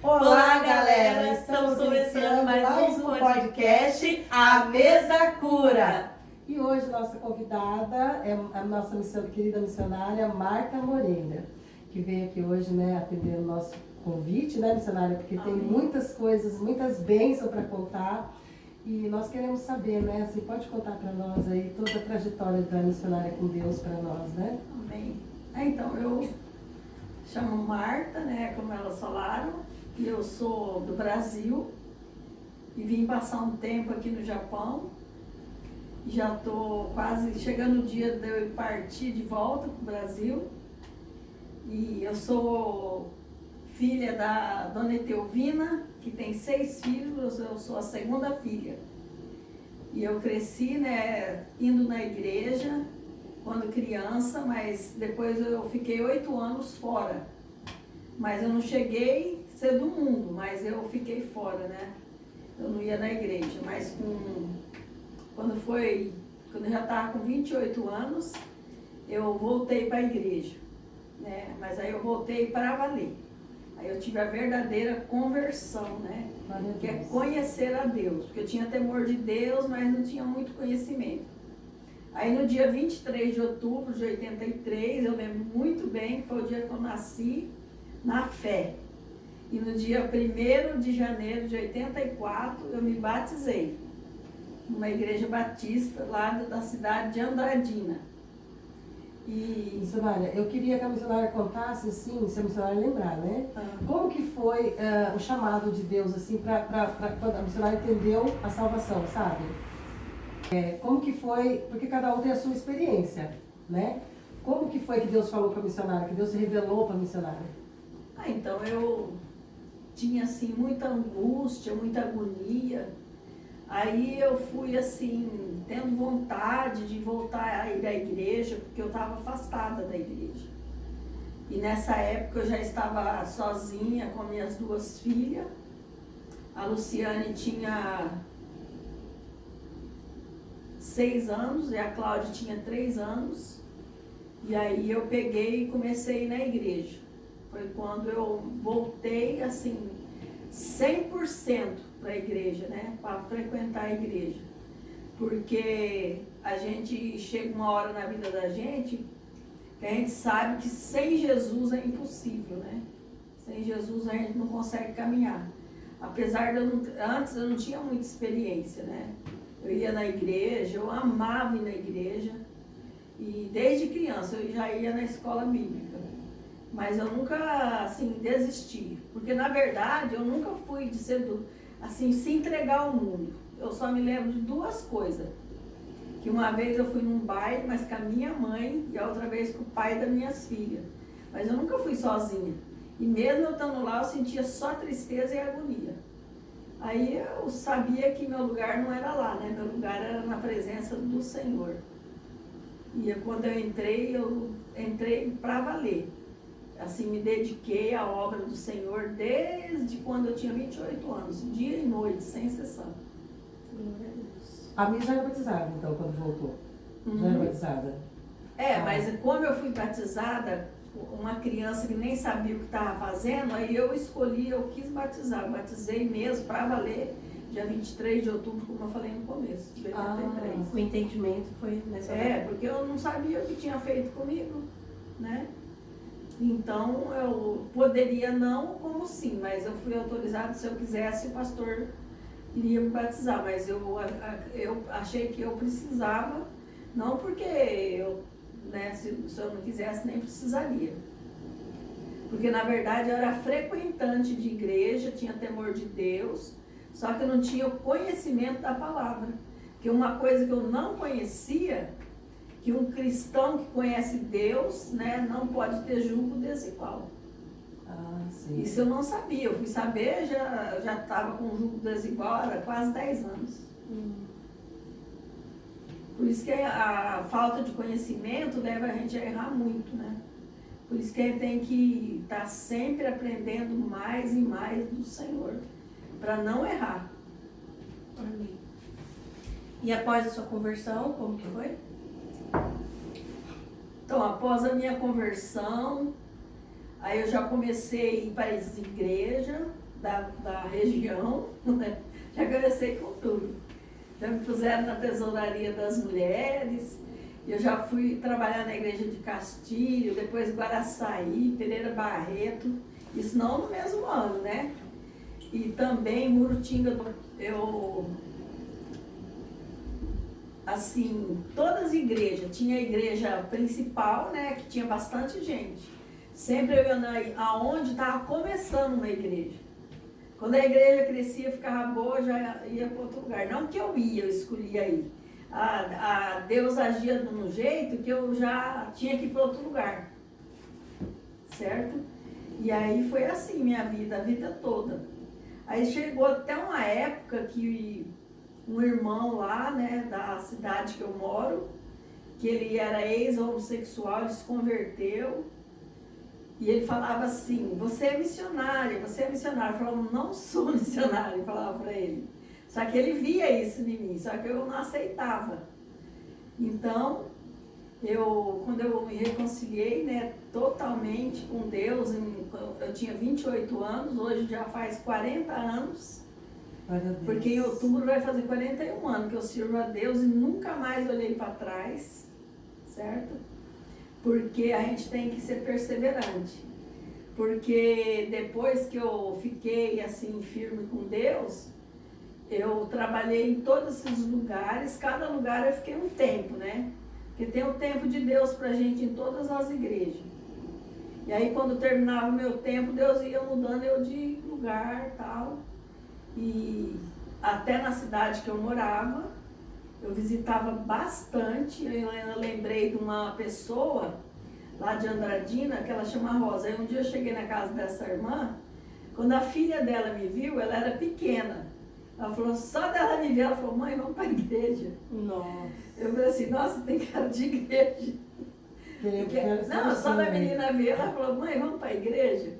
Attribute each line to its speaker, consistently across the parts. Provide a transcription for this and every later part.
Speaker 1: Olá, galera! Estamos começando mais um podcast, A Mesa Cura.
Speaker 2: E hoje nossa convidada é a nossa querida missionária Marta Moreira, que veio aqui hoje, né, atender o nosso convite, né, missionária, porque tem muitas coisas, muitas bênçãos para contar. E nós queremos saber, né, assim, pode contar para nós aí toda a trajetória da missionária com Deus para nós, né?
Speaker 3: Amém. Então, eu chamo Marta, né, como elas falaram, e eu sou do Brasil e vim passar um tempo aqui no Japão. Já estou quase chegando o dia de eu partir de volta para o Brasil. E eu sou filha da Dona Etelvina, que tem 6 filhos, eu sou a segunda filha. E eu cresci, né, indo na igreja quando criança, mas depois eu fiquei 8 anos fora. Mas eu não cheguei a ser do mundo, mas eu fiquei fora, né? Eu não ia na igreja, mas quando eu já estava com 28 anos, eu voltei para a igreja, né? Mas aí eu voltei para valer. Aí eu tive a verdadeira conversão, né? Que é conhecer a Deus, porque eu tinha temor de Deus, mas não tinha muito conhecimento. Aí no dia 23 de outubro de 83, eu lembro muito bem que foi o dia que eu nasci na fé. E no dia 1º de janeiro de 84, eu me batizei numa igreja batista lá da cidade de Andradina. E
Speaker 2: missionária, eu queria que a missionária contasse, assim, se a missionária lembrar, né? Como que foi o chamado de Deus, assim, para quando a missionária entendeu a salvação, sabe? Como que foi, porque cada um tem a sua experiência, né? Como que foi que Deus falou para a missionária, que Deus se revelou para a missionária?
Speaker 3: Então eu tinha, assim, muita angústia, muita agonia. Aí eu fui, assim, tendo vontade de voltar a ir à igreja, porque eu estava afastada da igreja. E nessa época eu já estava sozinha com minhas 2 filhas. A Luciane tinha 6 anos e a Cláudia tinha 3 anos. E aí eu peguei e comecei a ir na igreja. Foi quando eu voltei, assim, 100% para a igreja, né? Para frequentar a igreja. Porque a gente chega uma hora na vida da gente que a gente sabe que sem Jesus é impossível, né? Sem Jesus a gente não consegue caminhar. Apesar de antes eu não tinha muita experiência, né? Eu ia na igreja, eu amava ir na igreja. E desde criança eu já ia na escola bíblica. Mas eu nunca, assim, desisti. Porque, na verdade, eu nunca fui de ser, assim, se entregar ao mundo. Eu só me lembro de 2 coisas. Que uma vez eu fui num baile, mas com a minha mãe, e a outra vez com o pai das minhas filhas. Mas eu nunca fui sozinha. E mesmo eu estando lá, eu sentia só tristeza e agonia. Aí eu sabia que meu lugar não era lá, né? Meu lugar era na presença do Senhor. E quando eu entrei para valer. Assim, me dediquei à obra do Senhor desde quando eu tinha 28 anos, dia e noite, sem exceção.
Speaker 2: Glória a Deus. A minha já era batizada, então, quando voltou? Já era batizada?
Speaker 3: Mas como eu fui batizada, uma criança que nem sabia o que estava fazendo, aí eu quis batizar. Eu batizei mesmo, para valer, dia 23 de outubro, como eu falei no começo, de 83.
Speaker 1: O entendimento foi nessa hora.
Speaker 3: Porque eu não sabia o que tinha feito comigo, né? Então, eu poderia não, como sim, mas eu fui autorizada, se eu quisesse, o pastor iria me batizar, mas eu achei que eu precisava, não porque eu, né, se eu não quisesse, nem precisaria. Porque, na verdade, eu era frequentante de igreja, tinha temor de Deus, só que eu não tinha o conhecimento da palavra. Porque uma coisa que eu não conhecia, que um cristão que conhece Deus, né, não pode ter julgo desigual.
Speaker 2: Sim.
Speaker 3: Isso eu não sabia. Eu fui saber, já estava com julgo desigual há quase 10 anos. Por isso que a falta de conhecimento leva a gente a errar muito, né? Por isso que a gente tem que estar sempre aprendendo mais e mais do Senhor, para não errar.
Speaker 1: Amém. E após a sua conversão, como que foi?
Speaker 3: Então, após a minha conversão, aí eu já comecei a ir para as igrejas, da região, né? Já comecei com tudo. Já me puseram na tesouraria das mulheres, eu já fui trabalhar na igreja de Castilho, depois Guaraçaí, Pereira Barreto, isso não no mesmo ano, né? E também Murutinga, eu, assim, todas as igrejas, tinha a igreja principal, né, que tinha bastante gente. Sempre eu ia aonde estava começando uma igreja. Quando a igreja crescia, ficava boa, já ia para outro lugar. Não que eu ia, eu escolhia ir. Deus agia de um jeito que eu já tinha que ir para outro lugar. Certo? E aí foi assim minha vida, a vida toda. Aí chegou até uma época que um irmão lá, né, da cidade que eu moro, que ele era ex-homossexual, ele se converteu. E ele falava assim, você é missionária, você é missionária. Eu falava, não sou missionária, eu falava para ele. Só que ele via isso em mim, só que eu não aceitava. Então, quando eu me reconciliei, né, totalmente com Deus, eu tinha 28 anos, hoje já faz 40 anos. Porque em outubro vai fazer 41 anos que eu sirvo a Deus e nunca mais olhei para trás, certo? Porque a gente tem que ser perseverante. Porque depois que eu fiquei assim firme com Deus, eu trabalhei em todos esses lugares, cada lugar eu fiquei um tempo, né? Porque tem o tempo de Deus pra gente em todas as igrejas. E aí quando terminava o meu tempo, Deus ia mudando eu de lugar e tal. E até na cidade que eu morava, eu visitava bastante. Eu lembrei de uma pessoa lá de Andradina, que ela chama Rosa. Aí um dia eu cheguei na casa dessa irmã, quando a filha dela me viu, ela era pequena. Ela falou, só dela me ver, ela falou, mãe, vamos para a igreja.
Speaker 2: Nossa.
Speaker 3: Eu falei assim, nossa, tem cara de igreja. Não, só da menina ver, ela falou, mãe, vamos para a igreja.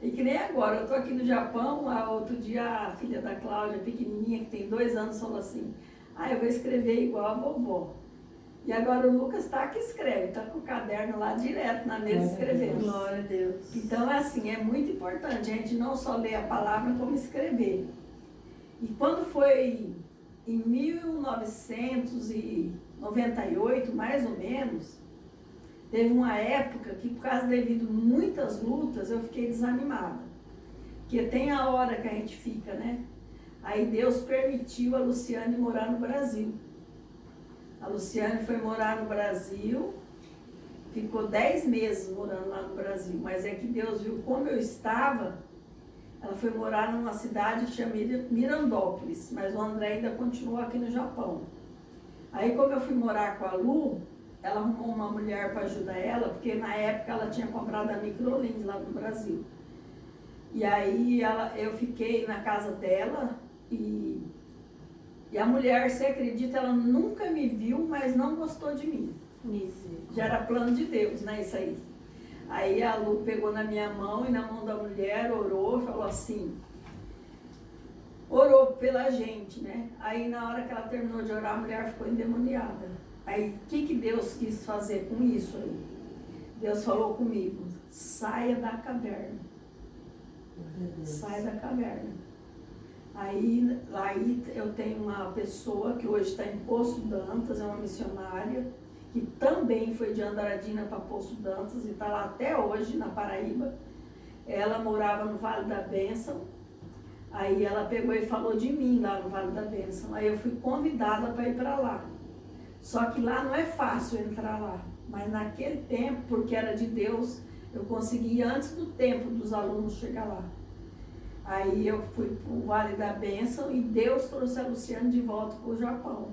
Speaker 3: E que nem agora, eu estou aqui no Japão, outro dia a filha da Cláudia, pequenininha, que tem 2 anos, falou assim, eu vou escrever igual a vovó. E agora o Lucas está que escreve, está com o caderno lá direto na mesa escrevendo.
Speaker 1: Glória a Deus.
Speaker 3: Então, assim, é muito importante a gente não só ler a palavra, como escrever. E quando foi em 1998, mais ou menos, teve uma época que, por causa devido a muitas lutas, eu fiquei desanimada. Porque tem a hora que a gente fica, né? Aí Deus permitiu a Luciane morar no Brasil. A Luciane foi morar no Brasil, ficou 10 meses morando lá no Brasil, mas é que Deus viu como eu estava. Ela foi morar numa cidade que chama Mirandópolis, mas o André ainda continuou aqui no Japão. Aí como eu fui morar com a Lu, ela arrumou uma mulher para ajudar ela, porque na época ela tinha comprado a Microlins lá no Brasil. E aí eu fiquei na casa dela e a mulher, você acredita, ela nunca me viu, mas não gostou de mim. Já era plano de Deus, né, isso aí. Aí a Lu pegou na minha mão e na mão da mulher, orou, falou assim, orou pela gente, né? Aí na hora que ela terminou de orar, a mulher ficou endemoniada. Aí o que Deus quis fazer com isso aí? Deus falou comigo, saia da caverna. Saia da caverna. Aí eu tenho uma pessoa que hoje está em Poço Dantas, é uma missionária, que também foi de Andradina para Poço Dantas e está lá até hoje, na Paraíba. Ela morava no Vale da Bênção, aí ela pegou e falou de mim lá no Vale da Bênção. Aí eu fui convidada para ir para lá. Só que lá não é fácil entrar lá, mas naquele tempo, porque era de Deus, eu consegui antes do tempo dos alunos chegar lá. Aí eu fui para o Vale da Bênção e Deus trouxe a Luciane de volta para o Japão.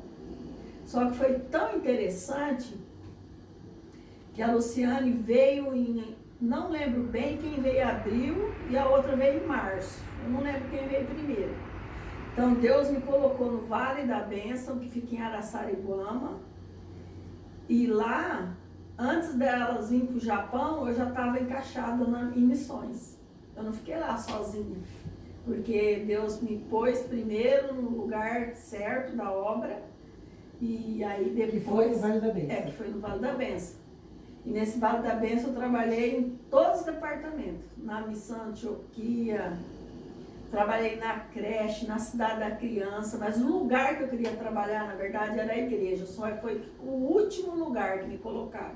Speaker 3: Só que foi tão interessante que a Luciane veio não lembro bem quem veio em abril e a outra veio em março. Eu não lembro quem veio primeiro. Então Deus me colocou no Vale da Bênção, que fica em Araçariguama. E lá, antes delas virem para o Japão, eu já estava encaixada em missões. Eu não fiquei lá sozinha, porque Deus me pôs primeiro no lugar certo da obra, e aí depois...
Speaker 2: Que foi no Vale da Bênção.
Speaker 3: Que foi no Vale da Bênção. E nesse Vale da Bênção eu trabalhei em todos os departamentos, na Missão Antioquia, trabalhei na creche, na cidade da criança, mas o lugar que eu queria trabalhar, na verdade, era a igreja. Só foi o último lugar que me colocaram.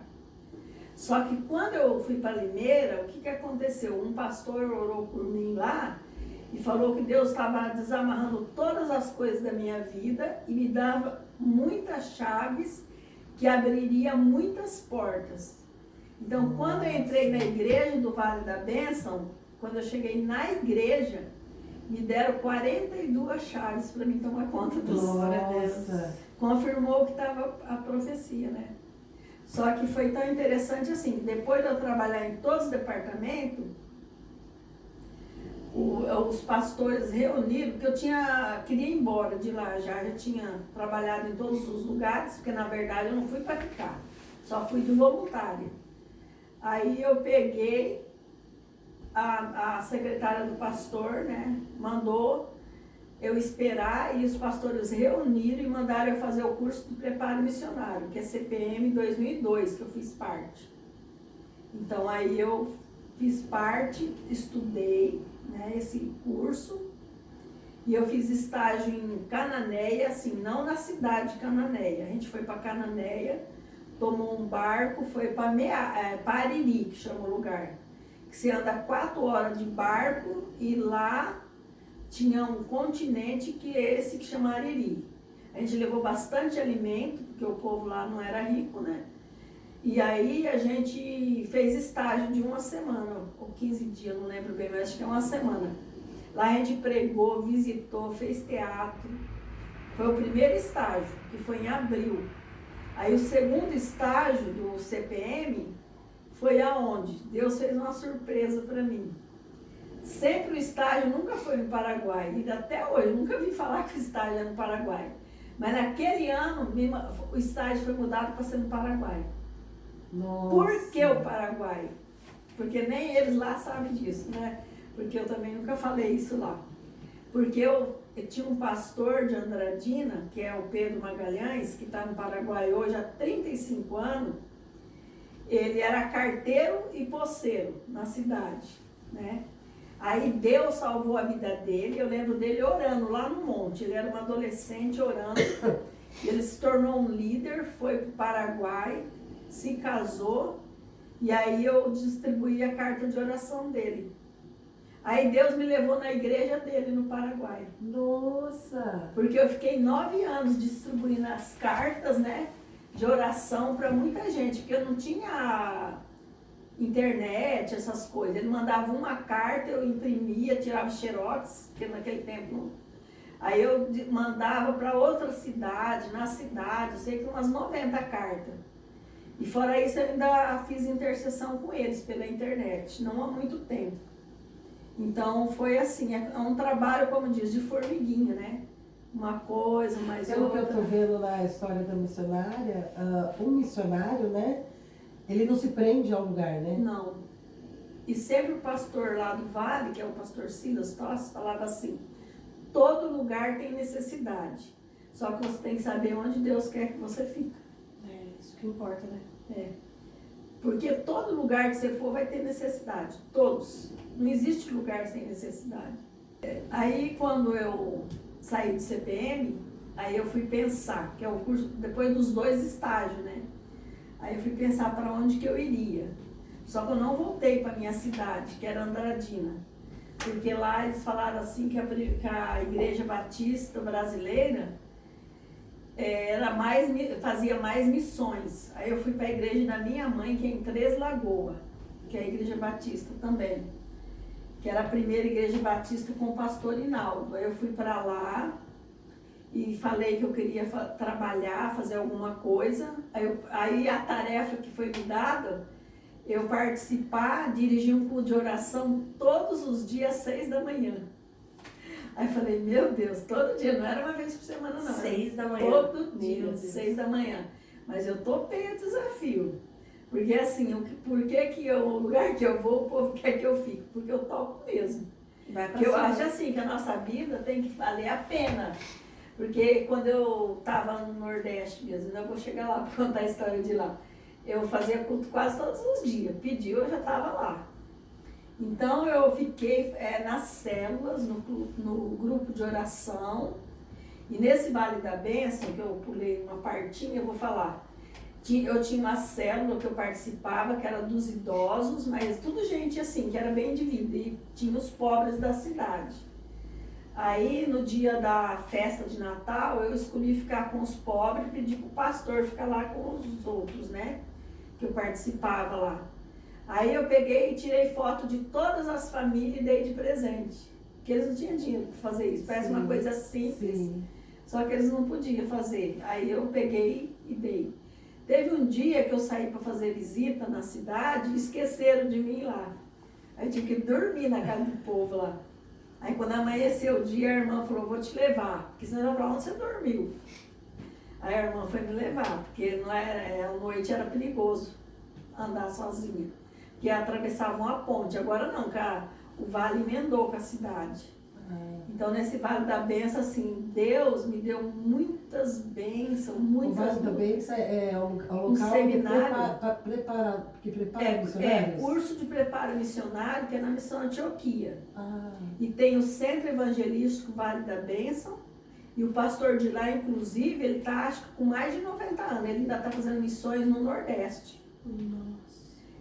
Speaker 3: Só que quando eu fui para Limeira, o que, que aconteceu? Um pastor orou por mim lá e falou que Deus estava desamarrando todas as coisas da minha vida e me dava muitas chaves que abriria muitas portas. Então, quando eu entrei na igreja do Vale da Bênção, quando eu cheguei na igreja, me deram 42 chaves para mim tomar conta dos...
Speaker 1: Glória a Deus.
Speaker 3: Confirmou que estava a profecia, né? Só que foi tão interessante assim, depois de eu trabalhar em todos os departamentos, os pastores reuniram, porque eu queria ir embora de lá, já tinha trabalhado em todos os lugares, porque na verdade eu não fui para ficar, só fui de voluntária. Aí eu peguei, a secretária do pastor, né, mandou eu esperar e os pastores reuniram e mandaram eu fazer o curso de preparo missionário, que é CPM 2002, que eu fiz parte. Então aí eu fiz parte, estudei, né, esse curso, e eu fiz estágio em Cananéia, assim, não na cidade de Cananéia. A gente foi para Cananéia, tomou um barco, foi para Ariri, que chama o lugar. Que você anda 4 horas de barco e lá tinha um continente que é esse que chama Ariri. A gente levou bastante alimento, porque o povo lá não era rico, né? E aí a gente fez estágio de 1 semana, ou 15 dias, não lembro bem, mas acho que é 1 semana. Lá a gente pregou, visitou, fez teatro. Foi o primeiro estágio, que foi em abril. Aí o segundo estágio do CPM foi aonde? Deus fez uma surpresa para mim. Sempre o estágio nunca foi no Paraguai, e até hoje, eu nunca vi falar que o estágio é no Paraguai. Mas naquele ano, o estágio foi mudado para ser no Paraguai.
Speaker 2: Nossa.
Speaker 3: Por que o Paraguai? Porque nem eles lá sabem disso, né? Porque eu também nunca falei isso lá. Porque eu tinha um pastor de Andradina, que é o Pedro Magalhães, que está no Paraguai hoje há 35 anos. Ele era carteiro e poceiro na cidade, né? Aí Deus salvou a vida dele, eu lembro dele orando lá no monte. Ele era um adolescente orando, ele se tornou um líder, foi para o Paraguai, se casou, e aí eu distribuí a carta de oração dele. Aí Deus me levou na igreja dele no Paraguai.
Speaker 2: Nossa!
Speaker 3: Porque eu fiquei 9 anos distribuindo as cartas, né, de oração para muita gente, porque eu não tinha internet, essas coisas. Ele mandava uma carta, eu imprimia, tirava xerox, porque naquele tempo não. Aí eu mandava para outra cidade, na cidade, sei que umas 90 cartas. E fora isso, eu ainda fiz intercessão com eles pela internet, não há muito tempo. Então foi assim, é um trabalho, como diz, de formiguinha, né? Uma coisa, mais
Speaker 2: Pelo
Speaker 3: outra.
Speaker 2: que eu estou vendo na história da missionária, um missionário, né? Ele não se prende ao lugar, né?
Speaker 3: Não. E sempre o pastor lá do Vale, que é o pastor Silas Tossi, falava assim, todo lugar tem necessidade, só que você tem que saber onde Deus quer que você fique.
Speaker 1: É isso que importa, né?
Speaker 3: É. Porque todo lugar que você for vai ter necessidade, todos. Não existe lugar sem necessidade. Aí quando eu saí do CPM, aí eu fui pensar, que é o curso, depois dos 2 estágios, né? Aí eu fui pensar para onde que eu iria. Só que eu não voltei para minha cidade, que era Andradina. Porque lá eles falaram assim que a Igreja Batista Brasileira fazia mais missões. Aí eu fui para a igreja da minha mãe, que é em Três Lagoas, que é a Igreja Batista também. Que era a primeira Igreja Batista com o pastor Inaldo. Aí eu fui para lá e falei que eu queria trabalhar, fazer alguma coisa. Aí a tarefa que foi me dada, eu participar, dirigir um culto de oração todos os dias, 6 da manhã. Aí eu falei, meu Deus, todo dia, não era uma vez por semana não.
Speaker 1: 6 da manhã.
Speaker 3: Todo dia, 6 da manhã. Mas eu topei o desafio. Porque assim, por que o lugar que eu vou, o povo quer que eu fique? Porque eu topo mesmo. Porque eu acho assim, que a nossa vida tem que valer a pena. Porque quando eu estava no Nordeste mesmo, eu vou chegar lá para contar a história de lá. Eu fazia culto quase todos os dias. Pediu, eu já estava lá. Então eu fiquei nas células, no grupo de oração, e nesse Vale da Bênção, que eu pulei uma partinha, eu vou falar. Eu tinha uma célula que eu participava, que era dos idosos, mas tudo gente assim, que era bem de vida, e tinha os pobres da cidade. Aí, no dia da festa de Natal, eu escolhi ficar com os pobres e pedi para o pastor ficar lá com os outros, né? Que eu participava lá. Aí eu peguei e tirei foto de todas as famílias e dei de presente. Porque eles não tinham dinheiro para fazer isso. Parece uma coisa simples, só que eles não podiam fazer. Aí eu peguei e dei. Teve um dia que eu saí para fazer visita na cidade e esqueceram de mim lá. Aí eu tive que dormir na casa do povo lá. Aí quando amanheceu o dia, a irmã falou, vou te levar, porque senão eu falei, onde você dormiu? Aí a irmã foi me levar, porque não era, à noite era perigoso andar sozinha. Porque atravessava uma ponte, agora não, o vale emendou com a cidade. Então nesse Vale da Bênção, assim, Deus me deu muitas bênçãos, muitas...
Speaker 2: O Vale da Bênção é um local
Speaker 3: seminário
Speaker 2: que prepara missionários?
Speaker 3: Curso de preparo missionário, que é na Missão Antioquia. E tem o Centro Evangelístico Vale da Bênção, e o pastor de lá, inclusive, ele está, acho que com mais de 90 anos, ele ainda está fazendo missões no Nordeste.
Speaker 2: Nossa.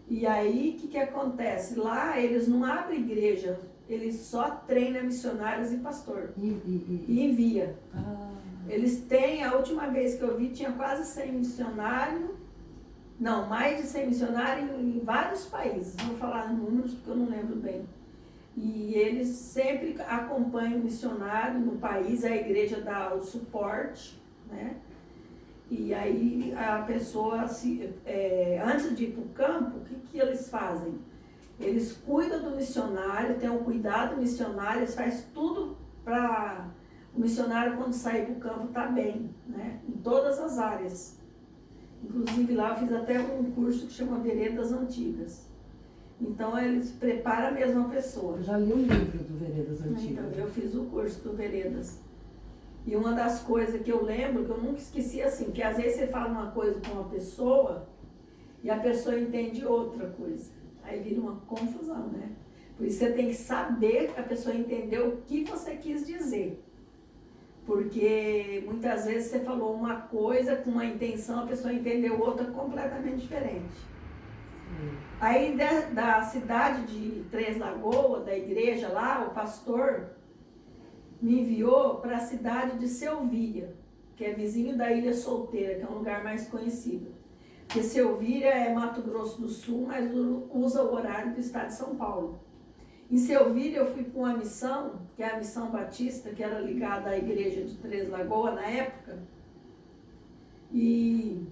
Speaker 3: E aí, o que acontece? Lá, eles não abrem igreja, eles só treinam missionários e pastor. E envia. Eles têm, a última vez que eu vi, tinha quase 100 missionários, não, mais de 100 missionários em vários países. Vou falar números porque eu não lembro bem. E eles sempre acompanham o missionário no país, a igreja dá o suporte, né? E aí a pessoa, antes de ir para o campo, o que eles fazem? Eles cuidam do missionário, têm um cuidado missionário, eles fazem tudo para o missionário, quando sair para o campo, estar bem, né? Em todas as áreas. Inclusive lá eu fiz até um curso que chama Veredas Antigas. Então eles preparam mesmo a pessoa.
Speaker 2: Eu já li um livro do Veredas Antigas.
Speaker 3: Então, eu fiz o curso do Veredas. E uma das coisas que eu lembro, que eu nunca esqueci, assim, que às vezes você fala uma coisa com uma pessoa e a pessoa entende outra coisa. Aí vira uma confusão, né? Por isso você tem que saber que a pessoa entendeu o que você quis dizer. Porque muitas vezes você falou uma coisa com uma intenção, a pessoa entendeu outra completamente diferente. Aí da cidade de Três Lagoas, da igreja lá, o pastor me enviou para a cidade de Selvíria, que é vizinho da Ilha Solteira, que é um lugar mais conhecido. Porque Selvíria é Mato Grosso do Sul, mas usa o horário do estado de São Paulo. Em Selvíria eu fui para uma missão, que é a Missão Batista, que era ligada à igreja de Três Lagoas na época. E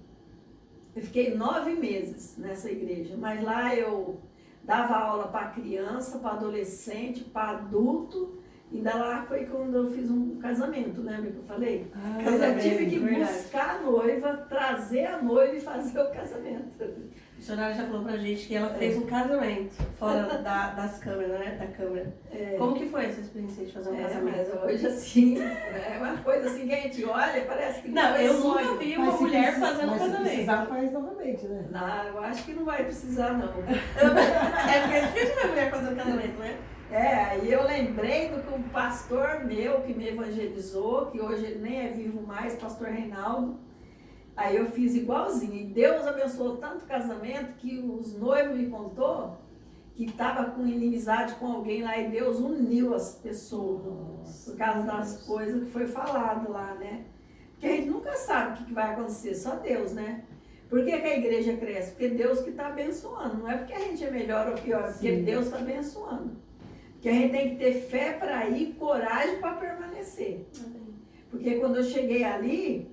Speaker 3: eu fiquei 9 meses nessa igreja, mas lá eu dava aula para criança, para adolescente, para adulto. Ainda lá foi quando eu fiz um casamento, lembra que eu falei? Eu tive que buscar a noiva, trazer a noiva e fazer o casamento.
Speaker 1: A missionária já falou pra gente que ela fez um casamento fora das câmeras, né? Da câmera. Como que foi essa experiência de fazer um casamento?
Speaker 3: Mas hoje assim, é uma coisa assim que a gente olha, parece que
Speaker 1: não eu
Speaker 3: sonho.
Speaker 1: nunca vi uma mulher fazendo um casamento.
Speaker 2: Se precisar, faz novamente, né?
Speaker 3: Não, eu acho que não vai precisar, não.
Speaker 1: É porque é difícil uma mulher fazer um casamento, né?
Speaker 3: Aí eu lembrei do que um pastor meu que me evangelizou, que hoje ele nem é vivo mais, pastor Reinaldo. Aí eu fiz igualzinho. E Deus abençoou tanto o casamento que os noivos me contou que estava com inimizade com alguém lá e Deus uniu as pessoas por causa das coisas que foi falado lá, né? Porque a gente nunca sabe o que vai acontecer, só Deus, né? Por que a igreja cresce? Porque Deus que está abençoando. Não é porque a gente é melhor ou pior, é porque Deus está abençoando. Porque a gente tem que ter fé para ir, coragem para permanecer. Porque quando eu cheguei ali,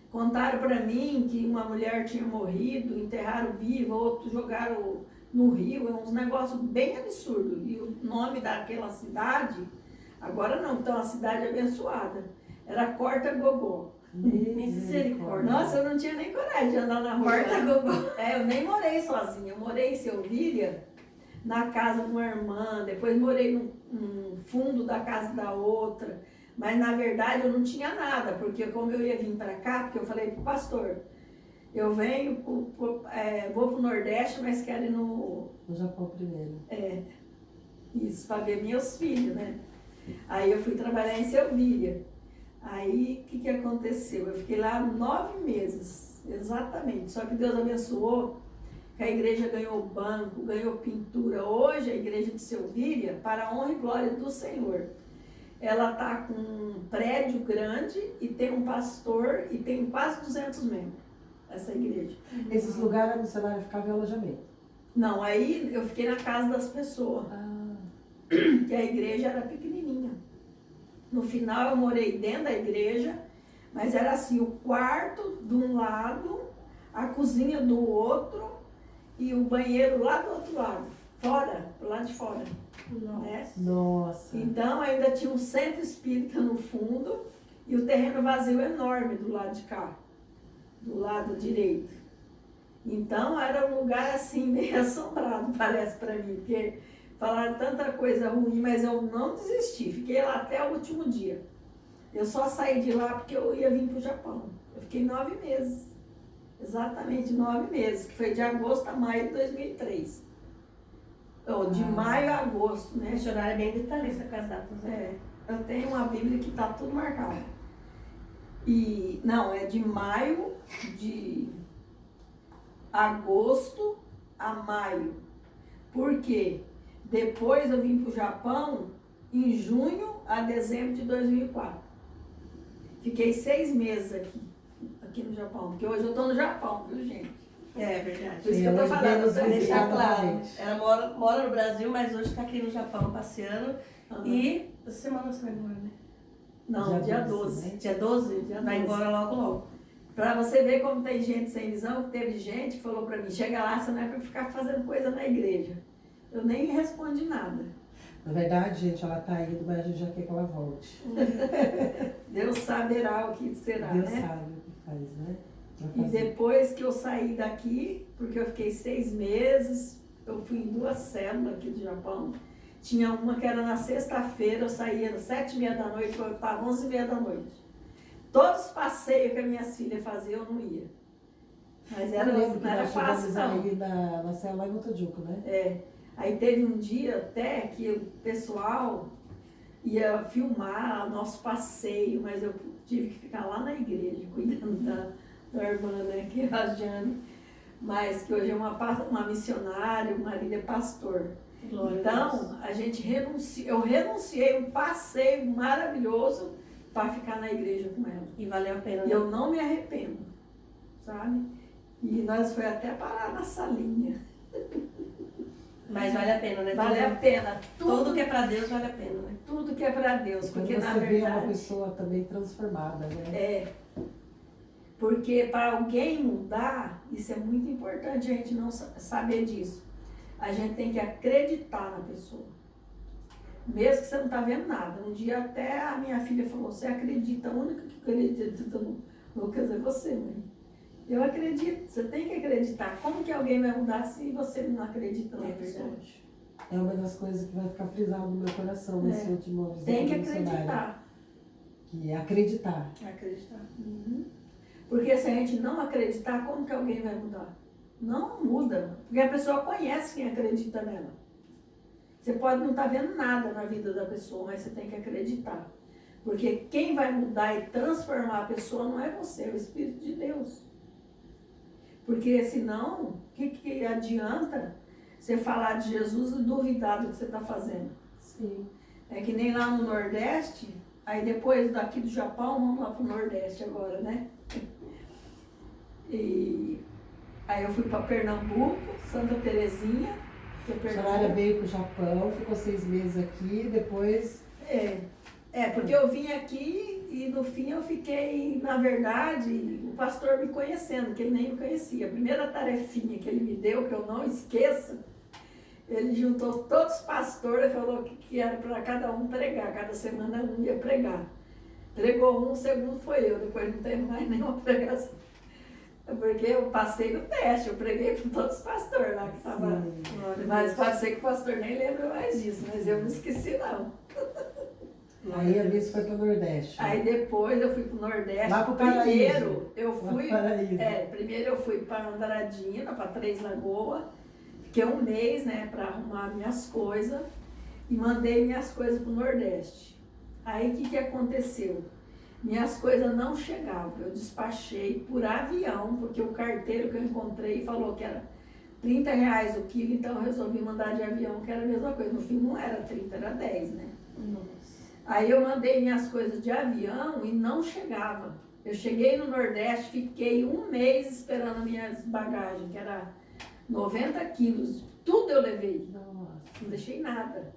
Speaker 3: contaram para mim que uma mulher tinha morrido, enterraram viva, outros jogaram no rio, uns negócios bem absurdos. E o nome daquela cidade, agora não, então a cidade abençoada, era Corta Gogó.
Speaker 1: Misericórdia.
Speaker 3: Nossa, eu não tinha nem coragem de andar na rua.
Speaker 1: Corta Gogó.
Speaker 3: Eu nem morei sozinha, eu morei em Selvíria, na casa de uma irmã, depois morei no fundo da casa da outra, mas na verdade eu não tinha nada, porque como eu ia vir para cá, porque eu falei pro pastor, Eu venho, vou para o Nordeste, mas quero ir
Speaker 2: No Japão primeiro.
Speaker 3: Isso, para ver meus filhos, né? Aí eu fui trabalhar em Selvíria. Aí, o que aconteceu? Eu fiquei lá 9 meses, exatamente. Só que Deus abençoou, que a igreja ganhou banco, ganhou pintura. Hoje, a igreja de Selvíria, para a honra e glória do Senhor, ela está com um prédio grande e tem um pastor e tem quase 200 membros, essa igreja.
Speaker 2: Esses lugares a missionária ficava em alojamento?
Speaker 3: Não, aí eu fiquei na casa das pessoas, que a igreja era pequenininha. No final eu morei dentro da igreja, mas era assim, o quarto de um lado, a cozinha do outro e o banheiro lá do outro lado, fora, do lado de fora. Né?
Speaker 2: Nossa!
Speaker 3: Então ainda tinha um centro espírita no fundo e o terreno vazio enorme do lado de cá, do lado direito. Então era um lugar assim meio assombrado, parece para mim, porque falaram tanta coisa ruim, mas eu não desisti, fiquei lá até o último dia. Eu só saí de lá porque eu ia vir para o Japão. Eu fiquei 9 meses, exatamente 9 meses, que foi de agosto a maio de 2003. Ou de maio a agosto, né?
Speaker 1: A missionária é bem detalhista com as datas, né?
Speaker 3: Eu tenho uma Bíblia que está tudo marcado. E, não, é de maio, de agosto a maio. Por quê? Depois eu vim para o Japão em junho a dezembro de 2004. Fiquei 6 meses aqui no Japão, porque hoje eu estou no Japão, viu, gente?
Speaker 1: É verdade.
Speaker 3: Por isso que eu tô falando,
Speaker 1: Pra
Speaker 3: vocês
Speaker 1: deixar
Speaker 2: Exatamente.
Speaker 1: claro. Ela mora no Brasil, mas hoje está aqui no Japão passeando. E essa semana você vai embora, né?
Speaker 3: Não, dia
Speaker 2: Dia
Speaker 3: 12.
Speaker 2: 12, né?
Speaker 1: Dia 12?
Speaker 3: Dia
Speaker 1: Vai
Speaker 3: 12.
Speaker 1: embora logo, logo.
Speaker 3: Pra você ver como tem gente sem visão, que teve gente que falou pra mim, chega lá, você não é pra ficar fazendo coisa na igreja. Eu nem respondi nada.
Speaker 2: Na verdade, gente, ela tá indo, mas a gente já quer que ela volte.
Speaker 3: Deus saberá o que será,
Speaker 2: Deus
Speaker 3: né?
Speaker 2: sabe o que faz, né? Vai
Speaker 3: E
Speaker 2: fazer.
Speaker 3: depois que eu saí daqui, porque eu fiquei 6 meses, eu fui em 2 células aqui do Japão. Tinha uma que era na sexta-feira, eu saía às 7h30 da noite, eu voltava às 11h30 da noite. Todos os passeios que as minhas filhas faziam, eu não ia. Mas
Speaker 2: Eu lembro que
Speaker 3: não era
Speaker 2: nós
Speaker 3: fácil,
Speaker 2: chegamos
Speaker 3: não.
Speaker 2: aí na célula lá em Motojuco, né?
Speaker 3: Aí teve um dia até que o pessoal ia filmar o nosso passeio, mas eu tive que ficar lá na igreja, cuidando da irmã, né, que é a Jane, mas que hoje é uma missionária, o marido é pastor.
Speaker 1: Glória a
Speaker 3: Então, a gente eu renunciei um passeio maravilhoso para ficar na igreja com ela.
Speaker 1: E valeu a pena,
Speaker 3: E
Speaker 1: né?
Speaker 3: eu não me arrependo, sabe? E nós foi até parar na salinha.
Speaker 1: Mas vale a pena, né?
Speaker 3: Vale a pena.
Speaker 1: Tudo que é pra Deus vale a pena, né?
Speaker 3: Tudo que é para Deus,
Speaker 2: Quando
Speaker 3: porque na
Speaker 2: você vê uma
Speaker 3: verdade
Speaker 2: pessoa também transformada, né?
Speaker 3: porque para alguém mudar, isso é muito importante a gente não saber disso. A gente tem que acreditar na pessoa. Mesmo que você não está vendo nada. Um dia até a minha filha falou, você acredita, a única que acredita no Lucas é você, mãe. Eu acredito, você tem que acreditar. Como que alguém vai mudar se você não acredita na pessoa?
Speaker 2: É uma das coisas que vai ficar frisado no meu coração nesse último visita
Speaker 3: Tem que
Speaker 2: missionária.
Speaker 3: acreditar.
Speaker 2: Que é acreditar.
Speaker 1: Acreditar.
Speaker 3: Porque se a gente não acreditar, como que alguém vai mudar? Não muda. Porque a pessoa conhece quem acredita nela. Você pode não estar vendo nada na vida da pessoa, mas você tem que acreditar. Porque quem vai mudar e transformar a pessoa não é você, é o Espírito de Deus. Porque senão, o que adianta você falar de Jesus e duvidar do que você está fazendo?
Speaker 2: Sim.
Speaker 3: É que nem lá no Nordeste, aí depois daqui do Japão, vamos lá para o Nordeste agora, né? E aí eu fui para Pernambuco, Santa Terezinha, que é
Speaker 2: A missionária
Speaker 3: Pernambuco.
Speaker 2: veio para o Japão, ficou 6 meses aqui, depois...
Speaker 3: Porque eu vim aqui e no fim eu fiquei, na verdade, o pastor me conhecendo, que ele nem me conhecia. A primeira tarefinha que ele me deu, que eu não esqueço, ele juntou todos os pastores e falou que era para cada um pregar, cada semana um ia pregar. Pregou um, o segundo foi eu, depois não teve mais nenhuma pregação. Porque eu passei no teste, eu preguei para todos os pastores lá que estavam. Mas pode ser que o pastor nem lembre mais disso, mas eu não esqueci não.
Speaker 2: Aí ali você foi para o Nordeste.
Speaker 3: Aí depois eu fui pro Nordeste.
Speaker 2: Lá pro Paraíso.
Speaker 3: Primeiro eu fui.
Speaker 2: Paraíso.
Speaker 3: Primeiro eu fui para Andradina, para Três Lagoas. Fiquei um mês, né, para arrumar minhas coisas. E mandei minhas coisas pro Nordeste. Aí o que aconteceu? Minhas coisas não chegavam. Eu despachei por avião, porque o carteiro que eu encontrei falou que era R$30 o quilo, então eu resolvi mandar de avião, que era a mesma coisa. No fim não era 30, era 10, né?
Speaker 1: Nossa.
Speaker 3: Aí eu mandei minhas coisas de avião e não chegava. Eu cheguei no Nordeste, fiquei um mês esperando minhas bagagens, que era 90 quilos. Tudo eu levei.
Speaker 2: Nossa.
Speaker 3: Não deixei nada.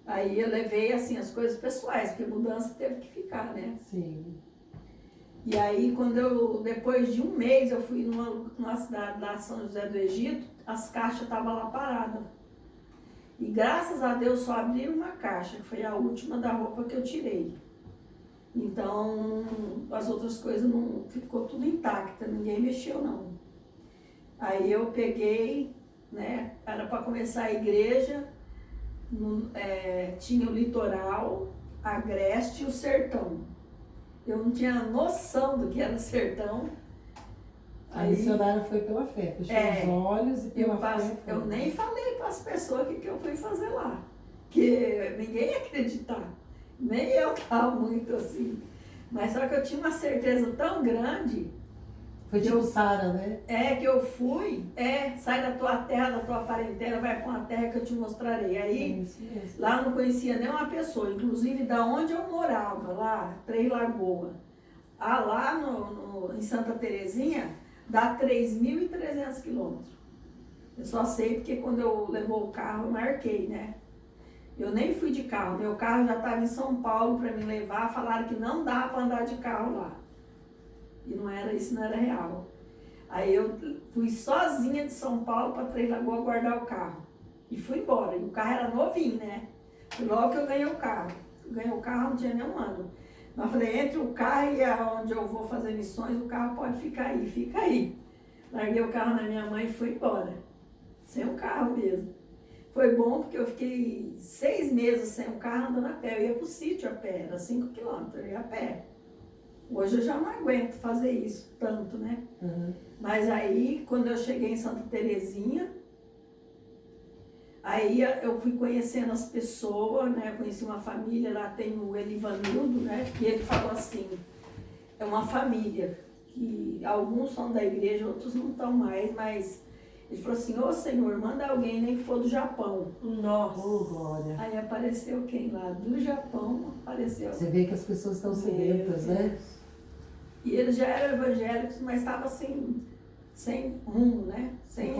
Speaker 3: Aí eu levei, assim, as coisas pessoais, porque mudança teve que ficar, né?
Speaker 2: Sim.
Speaker 3: E aí, depois de um mês, eu fui numa cidade lá, São José do Egito, as caixas estavam lá paradas. E graças a Deus só abriram uma caixa, que foi a última da roupa que eu tirei. Então, as outras coisas não ficou tudo intacta, ninguém mexeu não. Aí eu peguei, né, era para começar a igreja, tinha o litoral, a Agreste e o sertão. Eu não tinha noção do que era sertão.
Speaker 2: A missionária foi pela fé, fechou os olhos e pela fé.
Speaker 3: Eu nem falei para as pessoas o que eu fui fazer lá, que ninguém ia acreditar, nem eu estava muito assim. Mas só que eu tinha uma certeza tão grande.
Speaker 2: Foi tipo Sara, né?
Speaker 3: Que eu fui, sai da tua terra, da tua parentela, vai para uma terra que eu te mostrarei. Aí, lá eu não conhecia nenhuma pessoa, inclusive da onde eu morava, lá, Três Lagoas. Lá em Santa Terezinha, dá 3.300 quilômetros. Eu só sei porque quando eu levou o carro, eu marquei, né? Eu nem fui de carro, meu carro já estava em São Paulo para me levar, falaram que não dava para andar de carro lá. E isso não era real. Aí eu fui sozinha de São Paulo para Três Lagoas guardar o carro. E fui embora. E o carro era novinho, né? Foi logo que eu ganhei o carro. Eu ganhei o carro, não tinha nenhum ano. Mas eu falei, entre o carro e onde eu vou fazer missões, o carro pode ficar aí, fica aí. Larguei o carro na minha mãe e fui embora. Sem o carro mesmo. Foi bom porque eu fiquei 6 meses sem o carro andando a pé. Eu ia pro sítio a pé, era 5 quilômetros, eu ia a pé. Hoje eu já não aguento fazer isso tanto, né?
Speaker 2: Uhum.
Speaker 3: Mas aí, quando eu cheguei em Santa Terezinha, aí eu fui conhecendo as pessoas, né? Conheci uma família, lá tem o Elivanildo, né? E ele falou assim, é uma família, que alguns são da igreja, outros não estão mais, mas ele falou assim, ô Senhor, manda alguém, nem que for do Japão.
Speaker 1: Nossa.
Speaker 2: Oh, glória.
Speaker 3: Aí apareceu quem lá? Do Japão apareceu.
Speaker 2: Você vê que as pessoas estão sedentas, né?
Speaker 3: E eles já eram evangélicos, mas estavam assim, sem rumo, né? Sem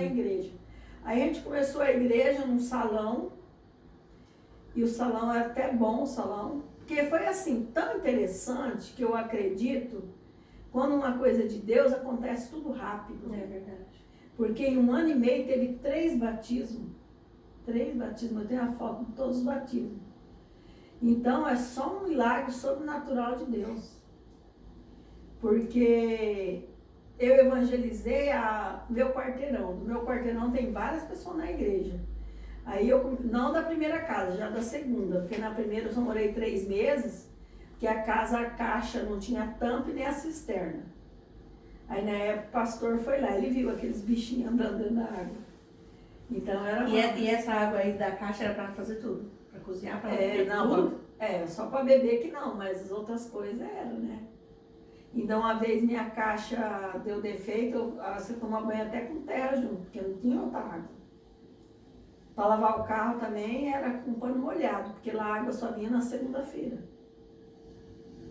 Speaker 3: igreja. Aí a gente começou a igreja num salão, e o salão era até bom, o salão, porque foi assim, tão interessante que eu acredito, quando uma coisa de Deus acontece tudo rápido.
Speaker 1: É verdade.
Speaker 3: Porque em 1 ano e meio teve 3 batismos. 3 batismos, eu tenho a foto de todos os batismos. Então é só um milagre sobrenatural de Deus. Porque eu evangelizei meu quarteirão. Do meu quarteirão tem várias pessoas na igreja. Aí não da primeira casa, já da segunda. Porque na primeira eu só morei 3 meses, porque a caixa não tinha tampa e nem a cisterna. Aí na época o pastor foi lá, ele viu aqueles bichinhos andando dentro da água. Então era...
Speaker 1: E essa água aí da caixa era para fazer tudo? Para cozinhar, para beber tudo?
Speaker 3: Só para beber que não, mas as outras coisas eram, né? Então, uma vez minha caixa deu defeito, você toma banho até com terra junto, porque não tinha outra água. Para lavar o carro também era com pano molhado, porque lá a água só vinha na segunda-feira.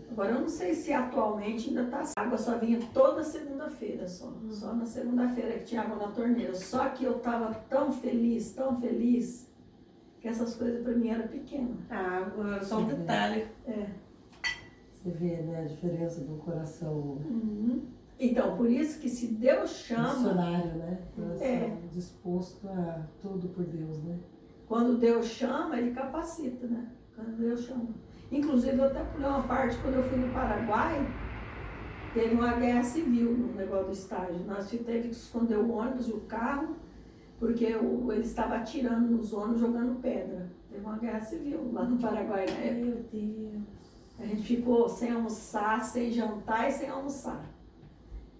Speaker 3: Agora, eu não sei se atualmente ainda está assim. A água só vinha toda segunda-feira, só na segunda-feira que tinha água na torneira. Só que eu estava tão feliz, que essas coisas para mim eram pequenas.
Speaker 1: A água era só um detalhe.
Speaker 2: Você vê, né, a diferença do coração.
Speaker 3: Uhum. Então, por isso que se Deus chama...
Speaker 2: Missionário, né? Coração disposto a tudo por Deus, né?
Speaker 3: Quando Deus chama, Ele capacita, né? Quando Deus chama. Inclusive, eu até pulei uma parte, quando eu fui no Paraguai, teve uma guerra civil no negócio do estágio. Nós tivemos que esconder o ônibus e o carro, porque ele estava atirando nos ônibus, jogando pedra. teve uma guerra civil lá no Paraguai na época.
Speaker 1: Meu Deus.
Speaker 3: A gente ficou sem almoçar, sem jantar e sem almoçar.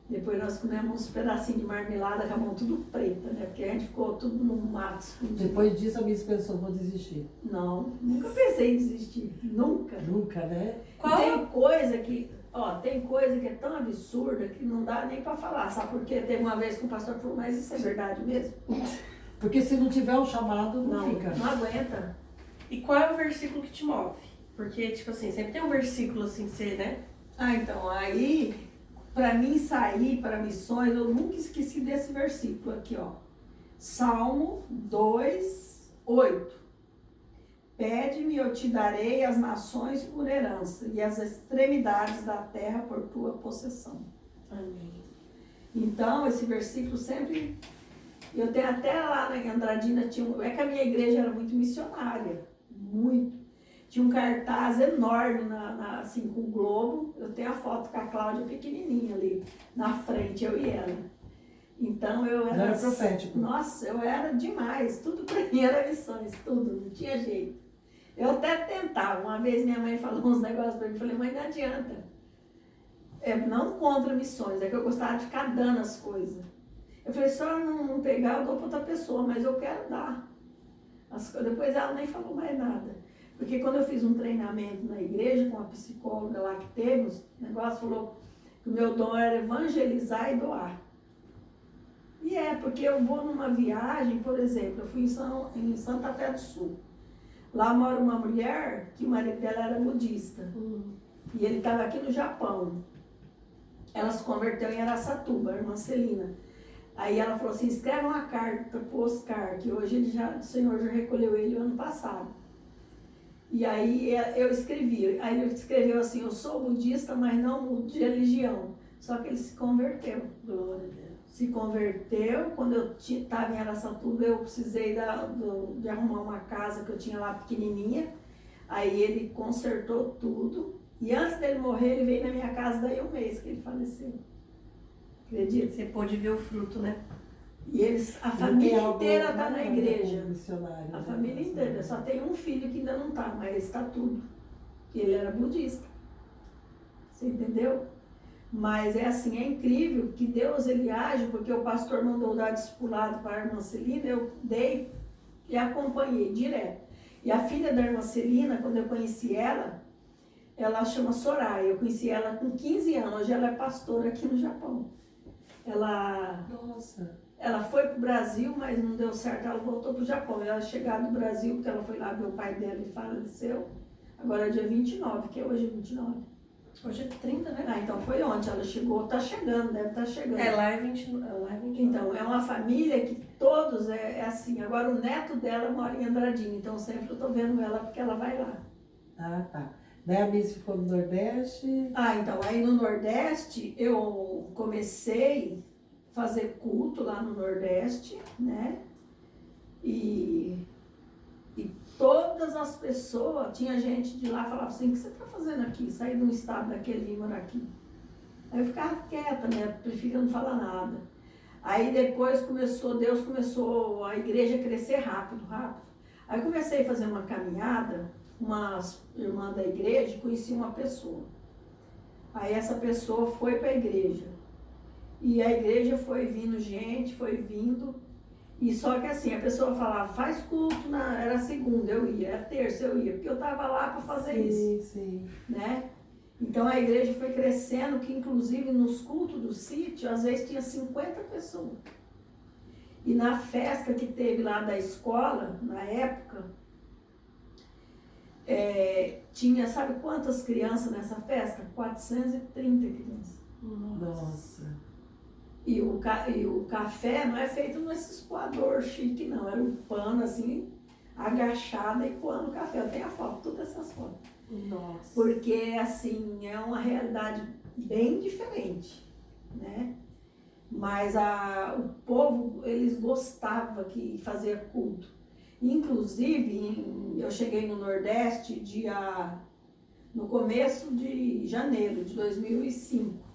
Speaker 3: Depois nós comemos uns pedacinhos de marmelada, com a mão tudo preta, né? Porque a gente ficou tudo no mato escondido.
Speaker 2: Depois disso a Miss pensou, vou desistir.
Speaker 3: Não, nunca pensei em desistir. Nunca.
Speaker 2: Nunca, né?
Speaker 1: Qual-
Speaker 3: Tem coisa que, tem coisa que é tão absurda que não dá nem pra falar, sabe? Porque teve uma vez que o pastor falou, mas isso é verdade mesmo?
Speaker 2: Porque se não tiver um chamado, não fica.
Speaker 3: Não aguenta.
Speaker 1: E qual é o versículo que te move? Porque, tipo assim, sempre tem um versículo assim, que você, né?
Speaker 3: Então, aí, para mim sair para missões, eu nunca esqueci desse versículo aqui, ó. Salmo 2, 8. Pede-me, eu te darei as nações por herança e as extremidades da terra por tua possessão.
Speaker 1: Amém.
Speaker 3: Então, esse versículo sempre... Eu tenho até lá em Andradina, é que a minha igreja era muito missionária, muito. Tinha um cartaz enorme, assim, com o globo. Eu tenho a foto com a Cláudia pequenininha ali, na frente, eu e ela. Então, eu era...
Speaker 2: Era profético.
Speaker 3: Nossa, eu era demais. Tudo pra mim era missões, tudo, não tinha jeito. Eu até tentava. Uma vez minha mãe falou uns negócios pra mim, eu falei, mãe, não adianta. Não contra missões, é que eu gostava de ficar dando as coisas. Eu falei, se eu não pegar, eu dou pra outra pessoa, mas eu quero dar. Depois ela nem falou mais nada. Porque quando eu fiz um treinamento na igreja com a psicóloga lá que teve, o negócio falou que o meu dom era evangelizar e doar. E porque eu vou numa viagem, por exemplo, eu fui em Santa Fé do Sul. Lá mora uma mulher que o marido dela era budista. E ele estava aqui no Japão. Ela se converteu em Araçatuba, a irmã Celina. Aí ela falou assim, escreve uma carta pro Oscar, que hoje o Senhor já recolheu ele ano passado. E aí eu escrevi, aí ele escreveu assim, eu sou budista, mas não mudo de religião. Só que ele se converteu.
Speaker 1: Glória a Deus.
Speaker 3: Se converteu, quando eu estava em Araçatuba, eu precisei de arrumar uma casa que eu tinha lá pequenininha. Aí ele consertou tudo. E antes dele morrer, ele veio na minha casa, daí um mês que ele faleceu. Acredita?
Speaker 1: Você pôde ver o fruto, né?
Speaker 3: E a família inteira está na igreja.
Speaker 2: Missionário,
Speaker 3: A
Speaker 2: né?
Speaker 3: família inteira. Só tem um filho que ainda não está, mas está tudo. Que ele era budista. Você entendeu? Mas é assim, é incrível que Deus ele age, porque o pastor mandou dar discipulado para a irmã Celina, eu dei e acompanhei direto. E a filha da irmã Celina, quando eu conheci ela chama Soraya. Eu conheci ela com 15 anos, hoje ela é pastora aqui no Japão.
Speaker 2: Nossa.
Speaker 3: Ela foi para o Brasil, mas não deu certo, ela voltou para o Japão. Ela chegou do Brasil, porque ela foi lá ver o pai dela e faleceu. Agora é dia 29, que é hoje 29.
Speaker 1: Hoje é 30, né?
Speaker 3: Então foi ontem, ela chegou, tá chegando, deve estar chegando.
Speaker 1: Lá é 29. Lá é 29.
Speaker 3: Então, é uma família que todos assim. Agora o neto dela mora em Andradina, então sempre eu tô vendo ela porque ela vai lá.
Speaker 2: Ah, tá. Daí a Miss ficou no Nordeste.
Speaker 3: Então aí no Nordeste eu comecei a fazer culto lá no Nordeste, né? E todas as pessoas, tinha gente de lá que falava assim, o que você está fazendo aqui? Sair de um estado daquele e morar aqui. Aí eu ficava quieta, né? Preferia não falar nada. Aí depois Deus começou a igreja a crescer rápido. Aí comecei a fazer uma caminhada, uma irmã da igreja, conheci uma pessoa. Aí essa pessoa foi para a igreja. E a igreja foi vindo gente, foi vindo. E só que assim, a pessoa falava, faz culto, era segunda, eu ia, era terça, eu ia, porque eu estava lá para fazer isso.
Speaker 2: Sim.
Speaker 3: Né? Então a igreja foi crescendo, que inclusive nos cultos do sítio, às vezes tinha 50 pessoas. E na festa que teve lá da escola, na época, tinha, sabe quantas crianças nessa festa? 430 crianças.
Speaker 2: Nossa.
Speaker 3: E o café não é feito nesses coador chique, não. Era um pano assim, agachada e coando café. Eu tenho a foto, todas essas fotos.
Speaker 1: Nossa.
Speaker 3: Porque, assim, é uma realidade bem diferente, né? Mas o povo, eles gostavam que fazia culto. Inclusive, eu cheguei no Nordeste no começo de janeiro de 2005.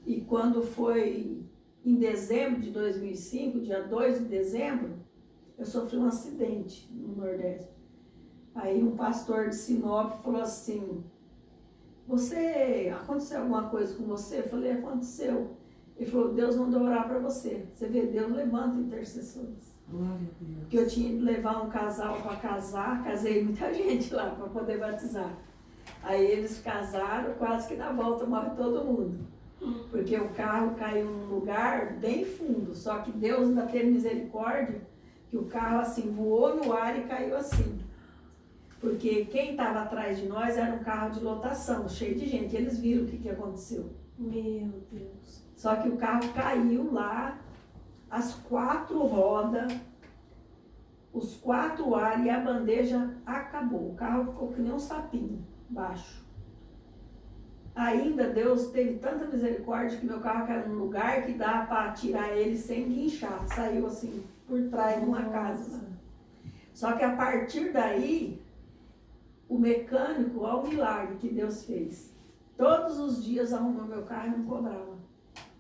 Speaker 3: E quando foi em dezembro de 2005, dia 2 de dezembro, eu sofri um acidente no Nordeste. Aí um pastor de Sinop falou assim, aconteceu alguma coisa com você? Eu falei, aconteceu. Ele falou, Deus mandou orar para você. Você vê, Deus levanta intercessores.
Speaker 2: Glória a Deus.
Speaker 3: Porque eu tinha que levar um casal para casar, casei muita gente lá para poder batizar. Aí eles casaram, quase que na volta morre todo mundo. Porque o carro caiu num lugar bem fundo, só que Deus ainda teve misericórdia, que o carro assim voou no ar e caiu assim. Porque quem estava atrás de nós era um carro de lotação, cheio de gente. Eles viram o que aconteceu.
Speaker 1: Meu Deus.
Speaker 3: Só que o carro caiu lá, as 4 rodas, os 4 ares e a bandeja acabou. O carro ficou que nem um sapinho baixo. Ainda Deus teve tanta misericórdia que meu carro caiu num lugar que dá para tirar ele sem guinchar. Saiu assim, por trás de uma casa. Só que a partir daí, o mecânico, olha o milagre que Deus fez. Todos os dias arrumou meu carro e não cobrava.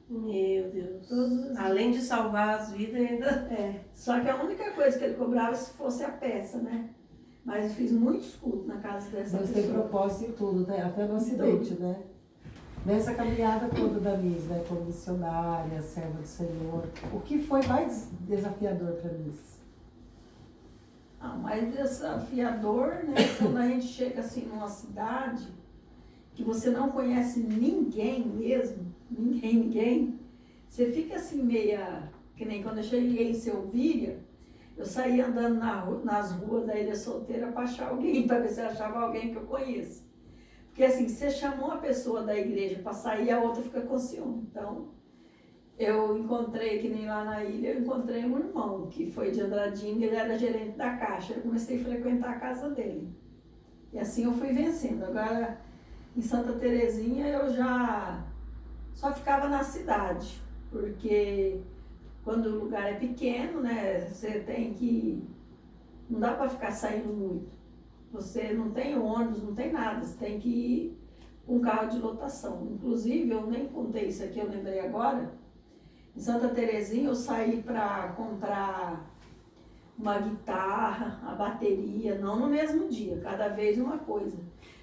Speaker 1: Meu Deus.
Speaker 3: Todos os dias.
Speaker 1: Além de salvar as vidas, ainda...
Speaker 3: É, só que a única coisa que ele cobrava se fosse a peça, né? Mas eu fiz muitos cultos na casa dessa
Speaker 2: Deus
Speaker 3: pessoa.
Speaker 2: tem propósito em tudo, né? Até no acidente, né? Nessa caminhada toda da Miss, né? Como missionária, serva do Senhor, o que foi mais desafiador para Miss?
Speaker 3: Ah, mais desafiador, né? Quando a gente chega assim numa cidade que você não conhece ninguém mesmo, ninguém, você fica assim meia, que nem quando eu cheguei em Selvíria, eu saía andando nas ruas da Ilha Solteira para achar alguém, para ver se eu achava alguém que eu conheço. Porque assim, você chamou uma pessoa da igreja para sair, a outra fica com ciúme. Então, eu encontrei, que nem lá na ilha, eu encontrei um irmão, que foi de Andradina, ele era gerente da Caixa. Eu comecei a frequentar a casa dele. E assim eu fui vencendo. Agora, em Santa Terezinha, eu já só ficava na cidade, porque quando o lugar é pequeno, né, você tem que... Não dá para ficar saindo muito. Você não tem ônibus, não tem nada, você tem que ir com um carro de lotação. Inclusive, eu nem contei isso aqui, eu lembrei agora. Em Santa Terezinha, eu saí para comprar uma guitarra, a bateria, não no mesmo dia, cada vez uma coisa.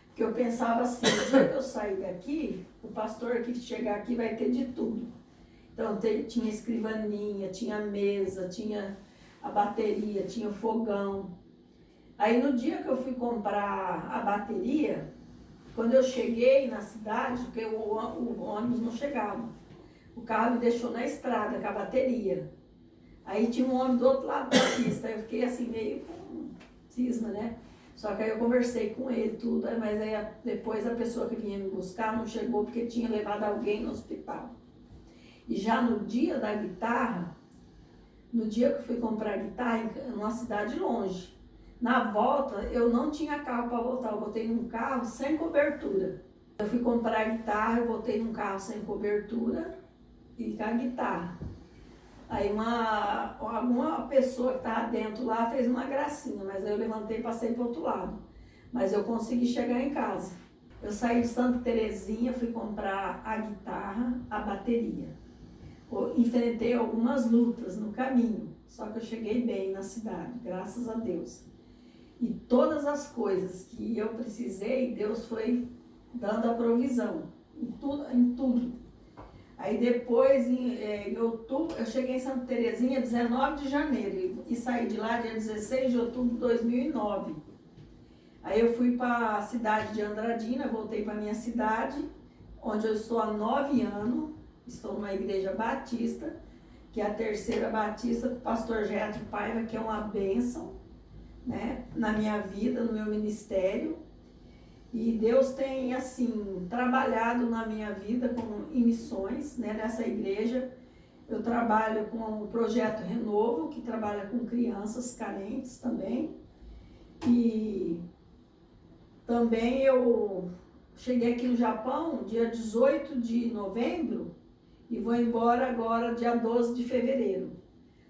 Speaker 3: Porque eu pensava assim, no dia que eu sair daqui, o pastor que chegar aqui vai ter de tudo. Então, tinha escrivaninha, tinha mesa, tinha a bateria, tinha o fogão. Aí, no dia que eu fui comprar a bateria, quando eu cheguei na cidade, porque o ônibus não chegava, o carro me deixou na estrada com a bateria. Aí tinha um homem do outro lado da pista, eu fiquei assim meio com cisma, né? Só que aí eu conversei com ele, tudo, mas aí depois a pessoa que vinha me buscar não chegou porque tinha levado alguém no hospital. E já no dia da guitarra, no dia que eu fui comprar a guitarra, numa cidade longe, na volta eu não tinha carro para voltar, eu voltei num carro sem cobertura. Eu fui comprar a guitarra, eu voltei num carro sem cobertura e com a guitarra. Aí alguma pessoa que estava dentro lá fez uma gracinha, mas aí eu levantei e passei para o outro lado. Mas eu consegui chegar em casa. Eu saí de Santa Terezinha, fui comprar a guitarra, a bateria. Eu enfrentei algumas lutas no caminho, só que eu cheguei bem na cidade, graças a Deus. E todas as coisas que eu precisei, Deus foi dando a provisão, em tudo. Aí depois, em outubro, eu cheguei em Santa Terezinha 19 de janeiro e saí de lá dia 16 de outubro de 2009. Aí eu fui para a cidade de Andradina, voltei para a minha cidade, onde eu estou há 9 anos, estou numa igreja batista, que é a terceira batista do pastor Getro Paiva, que é uma bênção, né, na minha vida, no meu ministério. E Deus tem, assim, trabalhado na minha vida em missões, né, nessa igreja. Eu trabalho com o Projeto Renovo, que trabalha com crianças carentes também. E também eu cheguei aqui no Japão dia 18 de novembro e vou embora agora dia 12 de fevereiro.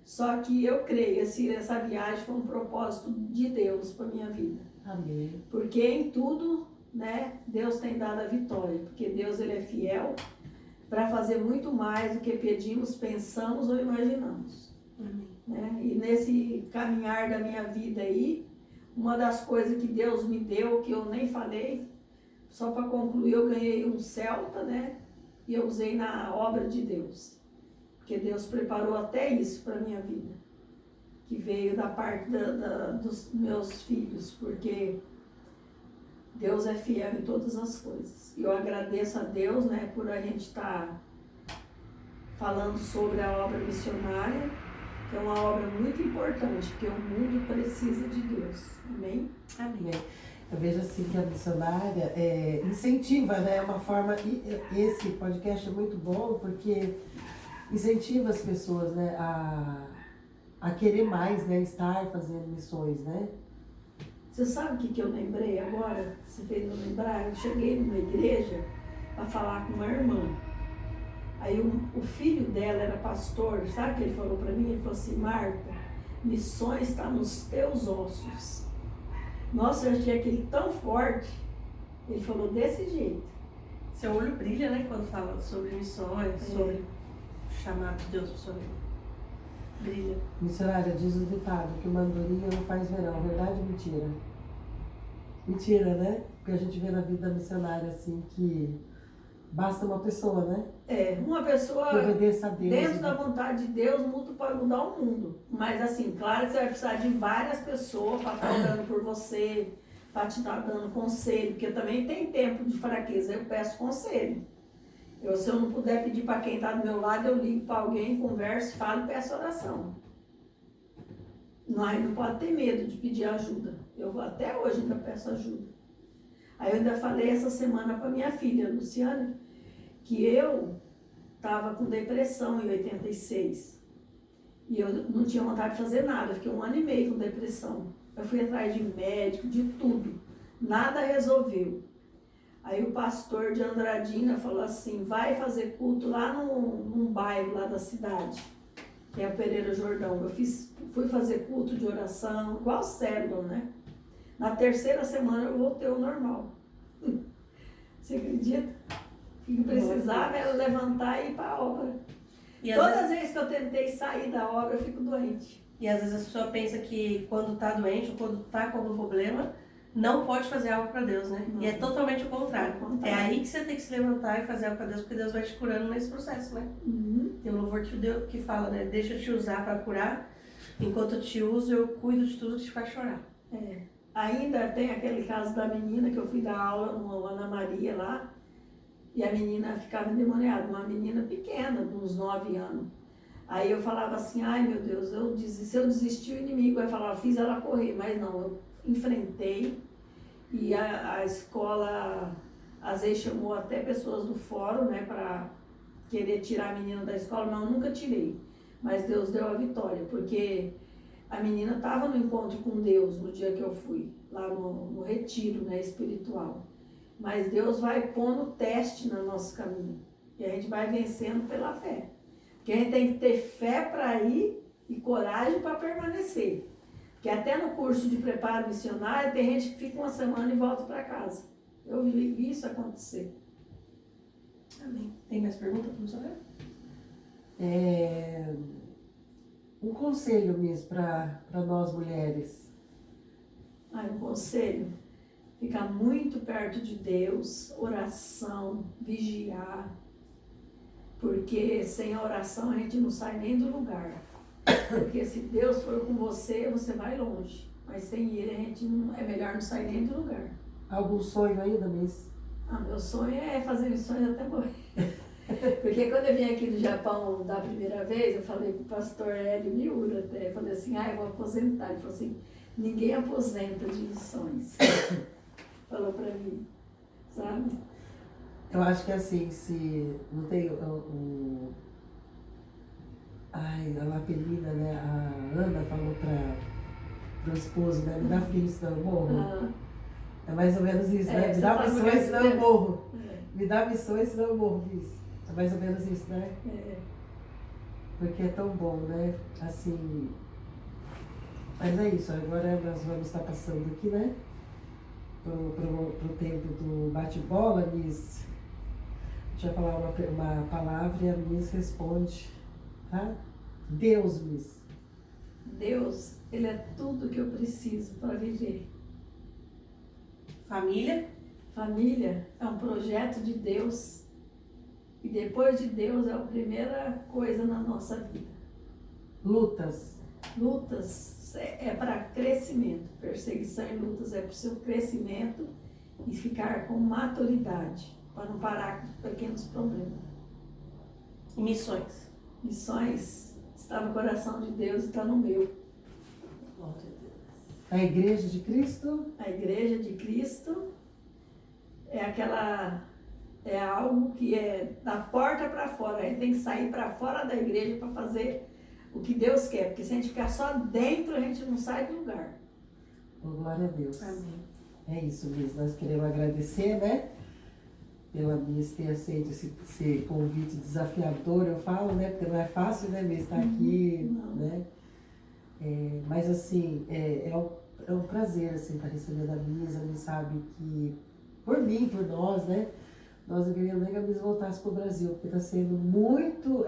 Speaker 3: Só que eu creio, essa viagem foi um propósito de Deus para minha vida.
Speaker 2: Amém.
Speaker 3: Porque em tudo, né, Deus tem dado a vitória, porque Deus ele é fiel para fazer muito mais do que pedimos, pensamos ou imaginamos.
Speaker 1: Amém.
Speaker 3: né? E nesse caminhar da minha vida aí, uma das coisas que Deus me deu, que eu nem falei, só para concluir, eu ganhei um Celta, né? E eu usei na obra de Deus. Porque Deus preparou até isso para a minha vida. Que veio da parte dos meus filhos, porque Deus é fiel em todas as coisas. E eu agradeço a Deus, né, por a gente estar falando sobre a obra missionária, que é uma obra muito importante, porque o mundo precisa de Deus. Amém?
Speaker 2: Amém. Eu vejo assim que a missionária incentiva, né? Uma forma. Esse podcast é muito bom porque incentiva as pessoas, né, a querer mais, né? Estar fazendo missões, né?
Speaker 3: Você sabe o que eu lembrei agora? Você fez eu lembrar? Eu cheguei numa igreja para falar com uma irmã. Aí o filho dela era pastor, sabe o que ele falou para mim? Ele falou assim: Marta, missões está nos teus ossos. Nossa, eu achei aquele tão forte. Ele falou desse jeito.
Speaker 1: Seu olho brilha, né, quando fala sobre missões, sobre o chamado de Deus para sua vida. Brilha.
Speaker 2: Missionária, diz o ditado que uma andorinha não faz verão. Verdade ou mentira? Mentira, né? Porque a gente vê na vida missionária assim que basta uma pessoa, né?
Speaker 3: Uma pessoa
Speaker 2: que obedeça a Deus,
Speaker 3: dentro da vontade de Deus pode mudar o mundo. Mas assim, claro que você vai precisar de várias pessoas para estar orando por você, para te estar dando conselho, porque também tem tempo de fraqueza, eu peço conselho. Se eu não puder pedir para quem está do meu lado, eu ligo para alguém, converso, falo e peço oração. Não pode ter medo de pedir ajuda. Eu até hoje ainda peço ajuda. Aí eu ainda falei essa semana para minha filha, Luciane, que eu estava com depressão em 86. E eu não tinha vontade de fazer nada. Eu fiquei 1 ano e meio com depressão. Eu fui atrás de médico, de tudo. Nada resolveu. Aí o pastor de Andradina falou assim: vai fazer culto lá num bairro lá da cidade, que é o Pereira Jordão. Eu fui fazer culto de oração, igual célula, né? Na 3ª semana eu voltei ao normal. Você acredita? O que precisava era levantar e ir para a obra. Todas as vezes que eu tentei sair da obra, eu fico doente.
Speaker 1: E às vezes a pessoa pensa que quando está doente ou quando está com algum problema, não pode fazer algo para Deus, né? Não. E é totalmente o contrário. É aí que você tem que se levantar e fazer algo para Deus, porque Deus vai te curando nesse processo, né?
Speaker 3: Uhum.
Speaker 1: Tem um louvor que fala, né? Deixa eu te usar para curar, enquanto eu te uso, eu cuido de tudo que te faz chorar.
Speaker 3: Ainda tem aquele caso da menina que eu fui dar aula no Ana Maria lá, e a menina ficava endemoniada, uma menina pequena, de uns 9 anos. Aí eu falava assim: ai meu Deus, se eu desistir, o inimigo vai falar, fiz ela correr. Mas não, eu enfrentei, e a escola às vezes chamou até pessoas do fórum, né, para querer tirar a menina da escola, mas eu nunca tirei. Mas Deus deu a vitória, porque a menina estava no encontro com Deus no dia que eu fui, lá no retiro, né, espiritual. Mas Deus vai pondo teste no nosso caminho, e a gente vai vencendo pela fé. Porque a gente tem que ter fé para ir e coragem para permanecer. Porque até no curso de preparo missionário, tem gente que fica 1 semana e volta para casa. Eu vi isso acontecer.
Speaker 1: Amém. Tem mais perguntas, professora?
Speaker 2: Um conselho mesmo para nós mulheres.
Speaker 3: Um conselho: ficar muito perto de Deus, oração, vigiar. Porque sem a oração a gente não sai nem do lugar. Porque se Deus for com você, você vai longe. Mas sem Ele, é melhor não sair nem do lugar.
Speaker 2: Algum sonho ainda, Miss?
Speaker 3: Meu sonho é fazer missões até morrer. Porque quando eu vim aqui do Japão da primeira vez, eu falei com o pastor Hélio Miura até. Eu falei assim: eu vou aposentar. Ele falou assim: ninguém aposenta de missões. Falou pra mim, sabe?
Speaker 2: Eu acho que assim, se não tem a apelida, né? A Ana falou para o esposo, né? Me dá filho, senão eu morro. É mais ou menos isso, né? Me dá missões, senão eu morro. Me dá missões, senão eu morro, isso. É mais ou menos isso, né? Porque é tão bom, né? Assim. Mas é isso, agora nós vamos estar passando aqui, né? Pro tempo do bate-bola, Miss. A gente vai falar uma palavra e a Miss responde, tá? Deus, Miss.
Speaker 3: Deus, Ele é tudo que eu preciso para viver.
Speaker 1: Família.
Speaker 3: Família é um projeto de Deus. E depois de Deus é a primeira coisa na nossa vida.
Speaker 2: Lutas.
Speaker 3: Lutas é para crescimento. Perseguição e lutas é para o seu crescimento e ficar com maturidade, para não parar com pequenos problemas.
Speaker 1: E missões.
Speaker 3: Missões está no coração de Deus e está no meu.
Speaker 2: A Igreja de Cristo.
Speaker 3: A Igreja de Cristo é algo que é da porta para fora. A gente tem que sair para fora da igreja para fazer o que Deus quer. Porque se a gente ficar só dentro, a gente não sai do lugar.
Speaker 2: Oh, glória a Deus.
Speaker 1: Amém.
Speaker 2: É isso mesmo. Nós queremos agradecer, né? Pela Miss ter aceito esse convite desafiador, eu falo, né? Porque não é fácil, né, Miss, estar aqui,
Speaker 3: Não.
Speaker 2: né? Mas, assim, é um prazer, assim, estar recebendo a Miss. A Miss sabe que, por mim, por nós, né? Nós não queríamos nem que a Miss voltasse para o Brasil, porque está sendo muito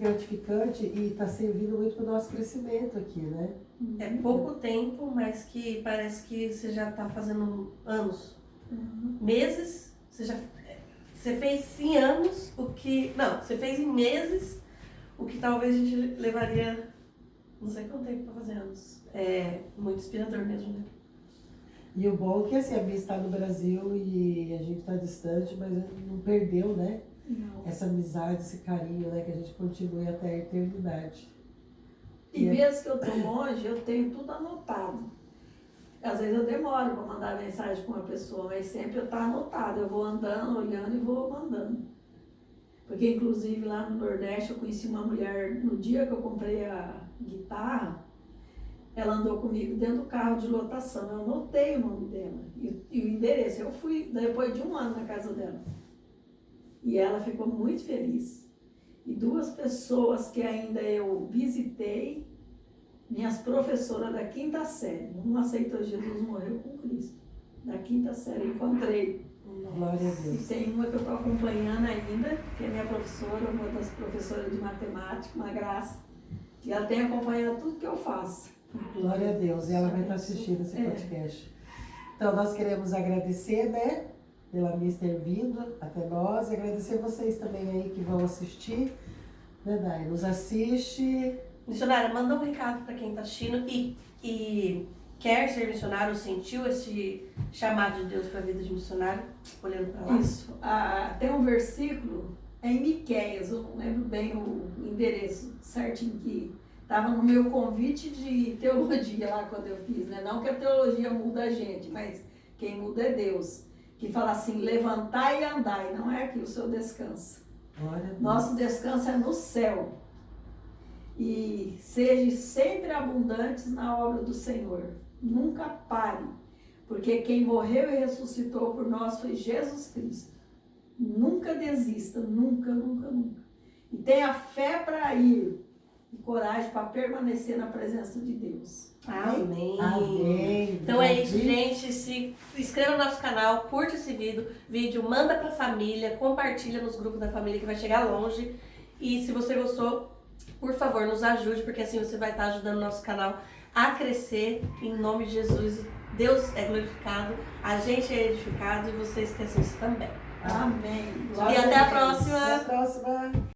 Speaker 2: gratificante e está servindo muito para o nosso crescimento aqui, né?
Speaker 1: É pouco tempo, mas que parece que você já está fazendo anos. Meses, você fez em anos o que... Não, você fez em meses o que talvez a gente levaria não sei quanto tempo para fazer anos. É muito inspirador mesmo, né?
Speaker 2: E o bom é que assim, a Miss está no Brasil e a gente está distante, mas não perdeu, né?
Speaker 3: Não.
Speaker 2: Essa amizade, esse carinho, né? Que a gente continue até a eternidade.
Speaker 3: E mesmo que eu estou longe, eu tenho tudo anotado. Às vezes eu demoro para mandar mensagem para uma pessoa, mas sempre eu está anotado. Eu vou andando, olhando e vou mandando. Porque, inclusive, lá no Nordeste, eu conheci uma mulher, no dia que eu comprei a guitarra, ela andou comigo dentro do carro de lotação. Eu anotei o nome dela e o endereço. Eu fui depois de 1 ano na casa dela. E ela ficou muito feliz. E 2 pessoas que ainda eu visitei, minhas professoras da 5ª série. Uma aceitou Jesus, morreu com Cristo. Da 5ª série, encontrei.
Speaker 2: Glória a
Speaker 3: E
Speaker 2: Deus.
Speaker 3: tem uma que eu estou acompanhando ainda, que é minha professora, uma das professoras de matemática, uma graça, que ela tem acompanhado tudo que eu faço.
Speaker 2: Glória a Deus. E ela vai estar assistindo esse podcast. Então, nós queremos agradecer, né? Pela Miss ter vindo até nós. E agradecer vocês também aí que vão assistir. Né, Dai? Nos assiste.
Speaker 1: Missionária, manda um recado para quem está assistindo e quer ser missionário ou sentiu esse chamado de Deus para a vida de missionário, olhando para lá.
Speaker 3: Isso. Tem um versículo em Miqueias, eu não lembro bem o endereço certinho que estava no meu convite de teologia lá quando eu fiz, né? Não que a teologia muda a gente, mas quem muda é Deus. Que fala assim, levantai e andai, não é aqui o seu descanso.
Speaker 2: Glória a Deus.
Speaker 3: Nosso descanso é no céu. E seja sempre abundantes na obra do Senhor. Nunca pare, porque quem morreu e ressuscitou por nós foi Jesus Cristo. Nunca desista, nunca, nunca, nunca. E tenha fé para ir e coragem para permanecer na presença de Deus.
Speaker 1: Amém.
Speaker 2: Amém.
Speaker 1: Então é isso, gente. Se inscreva no nosso canal, curte esse vídeo, manda pra família, compartilha nos grupos da família que vai chegar longe. E se você gostou, por favor, nos ajude, porque assim você vai estar ajudando o nosso canal a crescer em nome de Jesus. Deus é glorificado, a gente é edificado e vocês crescem também.
Speaker 3: Amém.
Speaker 1: E até a próxima.
Speaker 2: Até a próxima.